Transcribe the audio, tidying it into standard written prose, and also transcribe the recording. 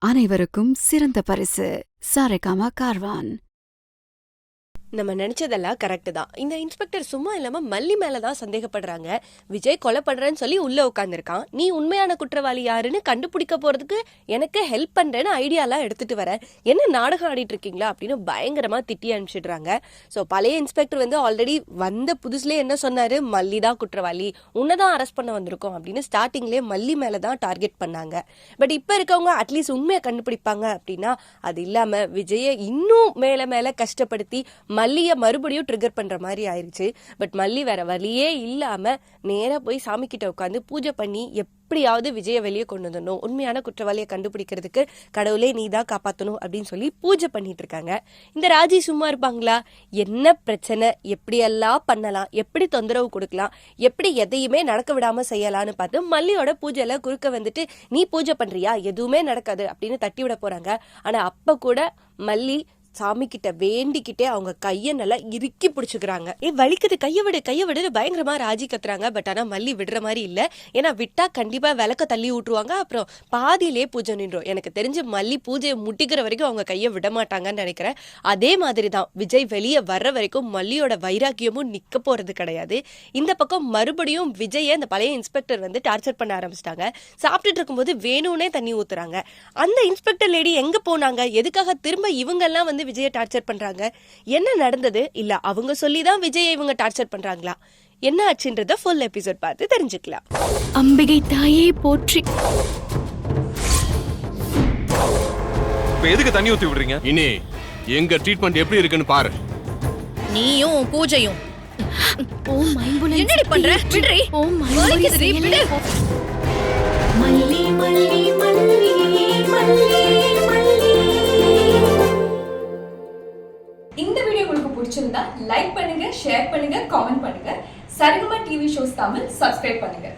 அனைவருக்கும் சிறந்த பரிசு சாரேகாமா கார்வான். நம்ம நினைச்சதெல்லாம் கரெக்ட் தான். இந்த இன்ஸ்பெக்டர் சும்மா இல்லாம மல்லி மேலதான் சந்தேகப்படுறாங்க. விஜய் கொலை பண்றேன்னு சொல்லி உள்ள உட்காந்துருக்கான். நீ உண்மையான குற்றவாளி யாருன்னு கண்டுபிடிக்க போறதுக்கு எனக்கு ஹெல்ப் பண்றேன்னு ஐடியாலாம் எடுத்துட்டு வர, என்ன நாடகம் ஆடிட்டு இருக்கீங்களா அப்படின்னு பயங்கரமா திட்டி அனுப்பிச்சிடுறாங்க. ஸோ பழைய இன்ஸ்பெக்டர் வந்து ஆல்ரெடி வந்த புதுசுலேயே என்ன சொன்னாரு, மல்லி தான் குற்றவாளி, உன்னதான் அரெஸ்ட் பண்ண வந்திருக்கோம் அப்படின்னு ஸ்டார்டிங்லேயே மல்லி மேலதான் டார்கெட் பண்ணாங்க. பட் இப்ப இருக்கவங்க அட்லீஸ்ட் உண்மையை கண்டுபிடிப்பாங்க அப்படின்னா அது இல்லாம விஜயை இன்னும் மேல மேல கஷ்டப்படுத்தி மல்லிய மறுபடியும் ட்ரிகர் பண்ற மாதிரி ஆயிடுச்சு. பட் மல்லி வேற வழியே இல்லாம நேரா போய் சாமி கிட்ட உட்காந்து பூஜை பண்ணி எப்படியாவது விஜய வெளியே கொண்டு வந்துடணும், உண்மையான குற்றவாளியை கண்டுபிடிக்கிறதுக்கு கடவுளே நீ தான் காப்பாற்றணும் அப்படின்னு சொல்லி பூஜை பண்ணிட்டு இருக்காங்க. இந்த ராஜி சும்மா இருப்பாங்களா? என்ன பிரச்சனை, எப்படியெல்லாம் பண்ணலாம், எப்படி தொந்தரவு கொடுக்கலாம், எப்படி எதையுமே நடக்க விடாம செய்யலான்னு பார்த்து மல்லியோட பூஜையில குறுக்க வந்துட்டு நீ பூஜை பண்றியா, எதுவுமே நடக்காது அப்படின்னு தட்டி விட போறாங்க. ஆனா அப்ப கூட மல்லி சாமி கிட்ட வேண்டிக்கிட்டே அவங்க கைய நல்லா இறுக்கி பிடிச்சுக்கிறாங்க. வலிக்குது, கைய விடு பயங்கரமா ராஜி கத்துறாங்க. பட் ஆனா மல்லி விடுற மாதிரி இல்ல. ஏன்னா விட்டா கண்டிப்பா விளக்க தள்ளி விட்டுருவாங்க, அப்புறம் பாதியிலே பூஜை நின்றோம். எனக்கு தெரிஞ்சு மல்லி பூஜையை முட்டிக்கிற வரைக்கும் அவங்க கையை விட மாட்டாங்கன்னு நினைக்கிறேன். அதே மாதிரி தான் விஜய் வெளியே வர்ற வரைக்கும் மல்லியோட வைராக்கியமும் நிக்க போறது கிடையாது. இந்த பக்கம் மறுபடியும் விஜயை அந்த பழைய இன்ஸ்பெக்டர் வந்து டார்ச்சர் பண்ண ஆரம்பிச்சிட்டாங்க. சாப்பிட்டுட்டு இருக்கும்போது வேணும்னே தண்ணி ஊத்துறாங்க. அந்த இன்ஸ்பெக்டர் லேடி எங்க போனாங்க, எதுக்காக திரும்ப இவங்க எல்லாம் வந்து விஜயை டார்ச்சர் பண்றாங்க, என்ன நடந்தது, இல்ல அவங்க சொல்லிதான் விஜயை இவங்க டார்ச்சர் பண்றாங்களா, என்ன ஆச்சுன்றத ஃபுல் எபிசோட் பார்த்து தெரிஞ்சுக்கலாம். அம்பிகை தாயே போற்றி. இப்ப எதுக்கு தண்ணி ஊத்தி விடுறீங்க? இனி எங்க ட்ரீட்மெண்ட் எப்படி இருக்குன்னு பாரு. நீயும் பூஜையும் ஓ மைம்புலன் என்னடி பண்ற? விடுறி. ஓ மைம்புலன் விடு. மல்லி மல்லி மல்லி மல்லி மல்லி. இந்த வீடியோ உங்களுக்கு பிடிச்சிருந்தா லைக் பண்ணுங்க, ஷேர் பண்ணுங்க, காமெண்ட் பண்ணுங்க. Saregama TV shows Tamil subscribe பண்ணுங்க.